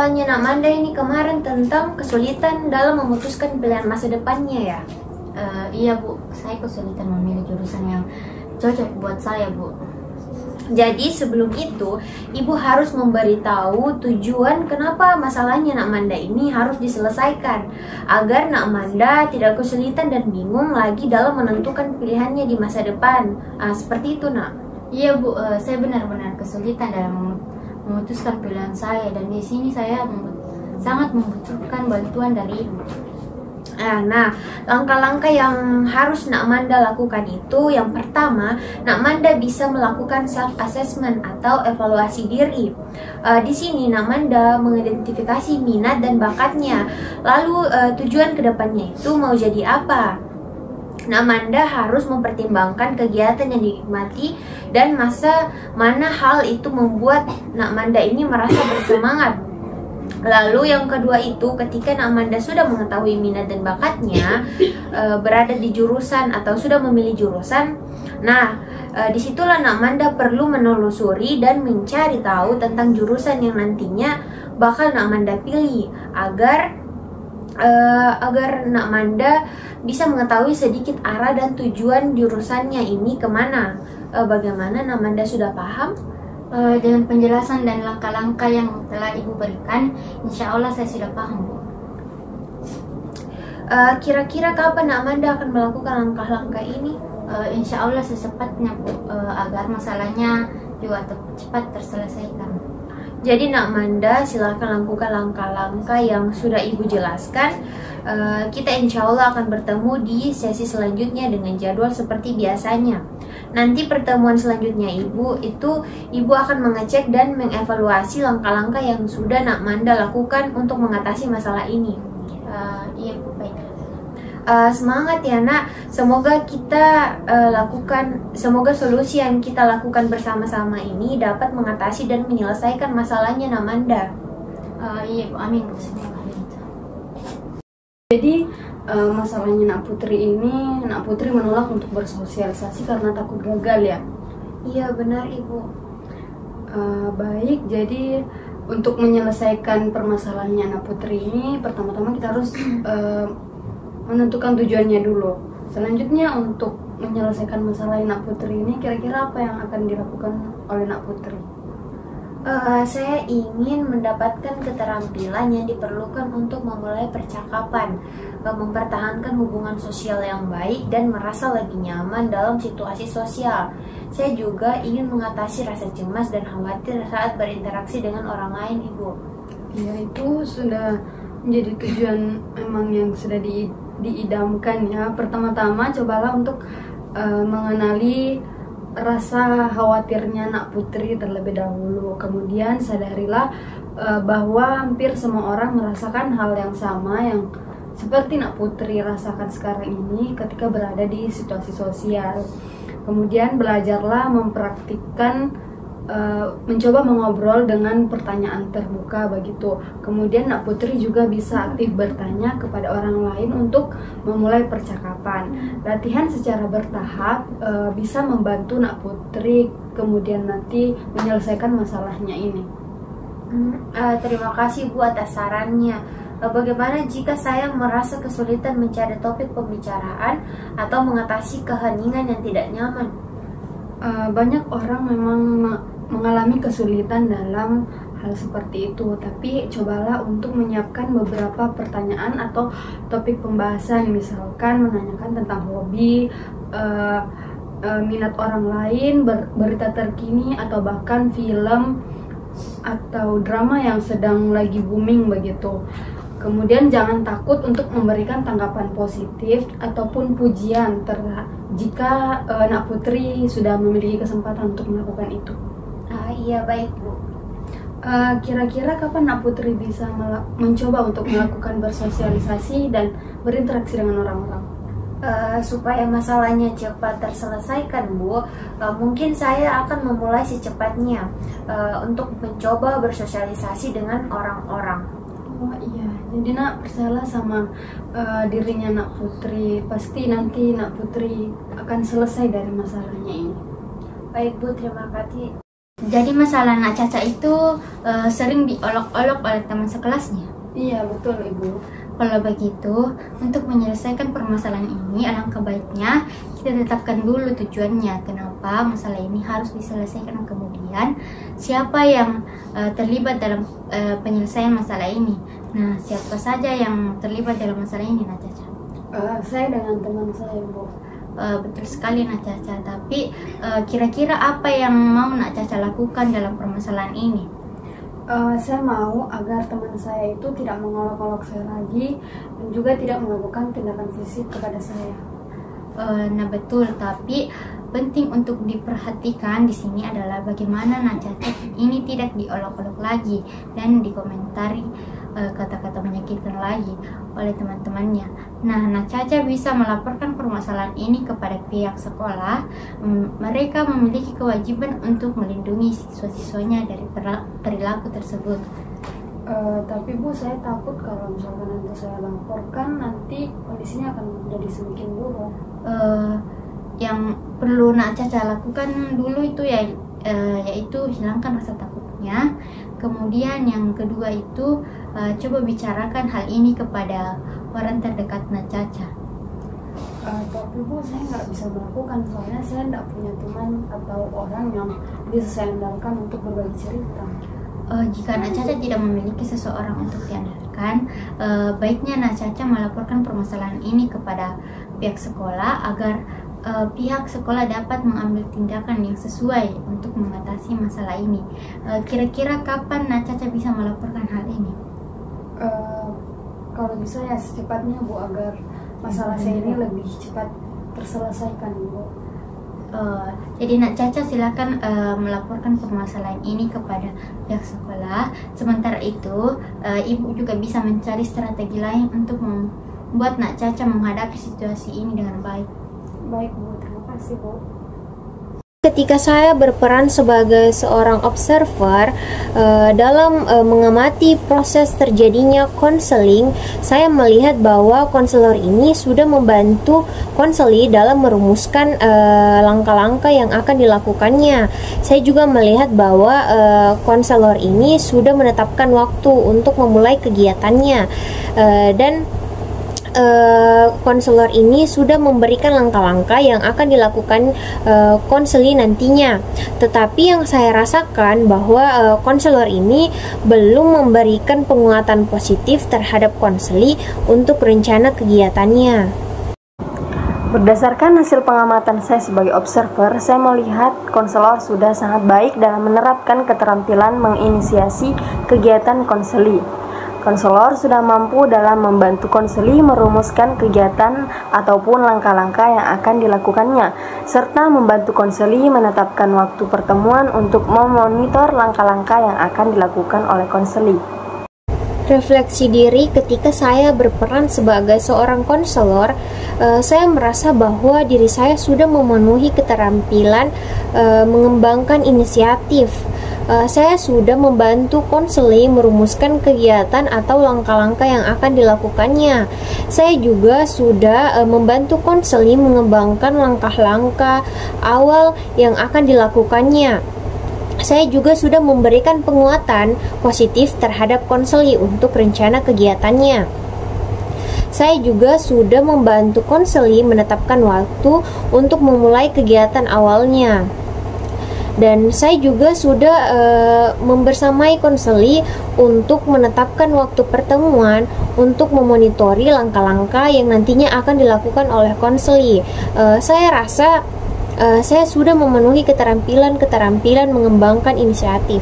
masalahnya Nak Manda ini kemarin tentang kesulitan dalam memutuskan pilihan masa depannya ya? Iya Bu, saya kesulitan memilih jurusan yang cocok buat saya Bu. Jadi sebelum itu, Ibu harus memberitahu tujuan kenapa masalahnya Nak Manda ini harus diselesaikan, agar Nak Manda tidak kesulitan dan bingung lagi dalam menentukan pilihannya di masa depan. Seperti itu Nak. Iya Bu, saya benar-benar kesulitan dalam memutuskan pilihan saya, dan di sini saya sangat membutuhkan bantuan dari Ibu. Nah, langkah-langkah yang harus Nak Manda lakukan itu, yang pertama, Nak Manda bisa melakukan self-assessment atau evaluasi diri. Di sini Nak Manda mengidentifikasi minat dan bakatnya, lalu tujuan kedepannya itu mau jadi apa. Nak Manda harus mempertimbangkan kegiatan yang dinikmati dan masa mana hal itu membuat Nak Manda ini merasa bersemangat. Lalu yang kedua itu, ketika Nak Manda sudah mengetahui minat dan bakatnya, berada di jurusan atau sudah memilih jurusan, disitulah Nak Manda perlu menelusuri dan mencari tahu tentang jurusan yang nantinya bakal Nak Manda pilih, agar Nak Manda bisa mengetahui sedikit arah dan tujuan jurusannya ini kemana. Bagaimana Nak Manda sudah paham? Dengan penjelasan dan langkah-langkah yang telah Ibu berikan, insya Allah saya sudah paham Bu. Kira-kira kapan Nak Manda akan melakukan langkah-langkah ini? Insya Allah secepatnya Bu, agar masalahnya juga cepat terselesaikan. Jadi Nak Manda silahkan lakukan langkah-langkah yang sudah Ibu jelaskan. Kita insya Allah akan bertemu di sesi selanjutnya dengan jadwal seperti biasanya. Nanti pertemuan selanjutnya Ibu akan mengecek dan mengevaluasi langkah-langkah yang sudah Nak Manda lakukan untuk mengatasi masalah ini. Iya Bu, baik. Semangat ya Nak, semoga semoga solusi yang kita lakukan bersama-sama ini dapat mengatasi dan menyelesaikan masalahnya Nak Manda. Iya Bu, amin Bu, semoga. Jadi masalahnya Nak Putri ini, Nak Putri menolak untuk bersosialisasi karena takut gagal ya? Iya benar Ibu. Baik, jadi untuk menyelesaikan permasalahannya Nak Putri ini, pertama-tama kita harus menentukan tujuannya dulu. Selanjutnya untuk menyelesaikan masalah Nak Putri ini, kira-kira apa yang akan dilakukan oleh Nak Putri? Saya ingin mendapatkan keterampilan yang diperlukan untuk memulai percakapan, mempertahankan hubungan sosial yang baik, dan merasa lebih nyaman dalam situasi sosial. Saya juga ingin mengatasi rasa cemas dan khawatir saat berinteraksi dengan orang lain, Ibu. Ya, itu sudah menjadi tujuan memang yang sudah diidamkan ya. Pertama-tama cobalah untuk mengenali rasa khawatirnya Nak Putri terlebih dahulu. Kemudian sadarilah bahwa hampir semua orang merasakan hal yang sama yang seperti Nak Putri rasakan sekarang ini ketika berada di situasi sosial. Kemudian belajarlah mempraktikkan, mencoba mengobrol dengan pertanyaan terbuka begitu. Kemudian Nak Putri juga bisa aktif bertanya kepada orang lain untuk memulai percakapan. Latihan secara bertahap bisa membantu Nak Putri kemudian nanti menyelesaikan masalahnya ini. Terima kasih Bu atas sarannya. Bagaimana jika saya merasa kesulitan mencari topik pembicaraan atau mengatasi keheningan yang tidak nyaman? Banyak orang memang mengalami kesulitan dalam hal seperti itu, tapi cobalah untuk menyiapkan beberapa pertanyaan atau topik pembahasan, misalkan menanyakan tentang hobi, minat orang lain, berita terkini, atau bahkan film atau drama yang sedang lagi booming begitu. Kemudian jangan takut untuk memberikan tanggapan positif ataupun pujian jika Nak Putri sudah memiliki kesempatan untuk melakukan itu. Iya baik Bu. Kira-kira kapan Nak Putri bisa mencoba untuk melakukan bersosialisasi dan berinteraksi dengan orang-orang? Supaya masalahnya cepat terselesaikan Bu, mungkin saya akan memulai secepatnya untuk mencoba bersosialisasi dengan orang-orang. Oh iya, jadi Nak percayalah sama dirinya Nak Putri, pasti nanti Nak Putri akan selesai dari masalahnya ini. Baik Bu, terima kasih. Jadi masalah Nak Caca itu sering diolok-olok oleh teman sekelasnya. Iya betul Ibu. Kalau begitu, untuk menyelesaikan permasalahan ini, alangkah baiknya kita tetapkan dulu tujuannya. Kenapa masalah ini harus diselesaikan, kemudian siapa yang terlibat dalam penyelesaian masalah ini. Nah, siapa saja yang terlibat dalam masalah ini, Nak Caca? Saya dengan teman saya, Bu. Betul sekali, Nak Caca. Tapi kira-kira apa yang mau Nak Caca lakukan dalam permasalahan ini? Saya mau agar teman saya itu tidak mengolok-olok saya lagi dan juga tidak melakukan tindakan fisik kepada saya. Nah betul, tapi penting untuk diperhatikan di sini adalah bagaimana Nak Caca ini tidak diolok-olok lagi dan dikomentari kata-kata menyakitkan lagi oleh teman-temannya. Nah, Nak Caca bisa melaporkan permasalahan ini kepada pihak sekolah. Mereka memiliki kewajiban untuk melindungi siswa-siswanya dari perilaku tersebut. Tapi Bu, saya takut kalau misalkan nanti saya laporkan, nanti kondisinya akan menjadi semakin buruk. Yang perlu Nak Caca lakukan dulu itu yaitu hilangkan rasa takutnya. Kemudian yang kedua itu coba bicarakan hal ini kepada orang terdekat Nak Caca. Tapi Bu, saya nggak bisa melakukan soalnya saya nggak punya teman atau orang yang bisa saya andalkan untuk berbagi cerita. Jika Nak Caca tidak memiliki seseorang untuk diandalkan, baiknya Nak Caca melaporkan permasalahan ini kepada pihak sekolah agar pihak sekolah dapat mengambil tindakan yang sesuai untuk mengatasi masalah ini. Kira-kira kapan Nak Caca bisa melaporkan hal ini? Kalau bisa ya secepatnya Bu, agar masalah saya ini lebih cepat terselesaikan Bu. Jadi Nak Caca silakan melaporkan permasalahan ini kepada pihak sekolah. Sementara itu, Ibu juga bisa mencari strategi lain untuk membuat Nak Caca menghadapi situasi ini dengan baik. Baik Bu, terima kasih Bu. Ketika saya berperan sebagai seorang observer dalam mengamati proses terjadinya konseling, saya melihat bahwa konselor ini sudah membantu konseli dalam merumuskan langkah-langkah yang akan dilakukannya. Saya juga melihat bahwa konselor ini sudah menetapkan waktu untuk memulai kegiatannya dan konselor ini sudah memberikan langkah-langkah yang akan dilakukan konseli nantinya. Tetapi yang saya rasakan bahwa konselor ini belum memberikan penguatan positif terhadap konseli untuk rencana kegiatannya. Berdasarkan hasil pengamatan saya sebagai observer, saya melihat konselor sudah sangat baik dalam menerapkan keterampilan menginisiasi kegiatan konseli. Konselor sudah mampu dalam membantu konseli merumuskan kegiatan ataupun langkah-langkah yang akan dilakukannya, serta membantu konseli menetapkan waktu pertemuan untuk memonitor langkah-langkah yang akan dilakukan oleh konseli. Refleksi diri ketika saya berperan sebagai seorang konselor, saya merasa bahwa diri saya sudah memenuhi keterampilan mengembangkan inisiatif. Saya sudah membantu konseli merumuskan kegiatan atau langkah-langkah yang akan dilakukannya. Saya juga sudah membantu konseli mengembangkan langkah-langkah awal yang akan dilakukannya. Saya juga sudah memberikan penguatan positif terhadap konseli untuk rencana kegiatannya. Saya juga sudah membantu konseli menetapkan waktu untuk memulai kegiatan awalnya. Dan saya juga sudah membersamai konseli untuk menetapkan waktu pertemuan untuk memonitori langkah-langkah yang nantinya akan dilakukan oleh konseli. Saya rasa saya sudah memenuhi keterampilan mengembangkan inisiatif.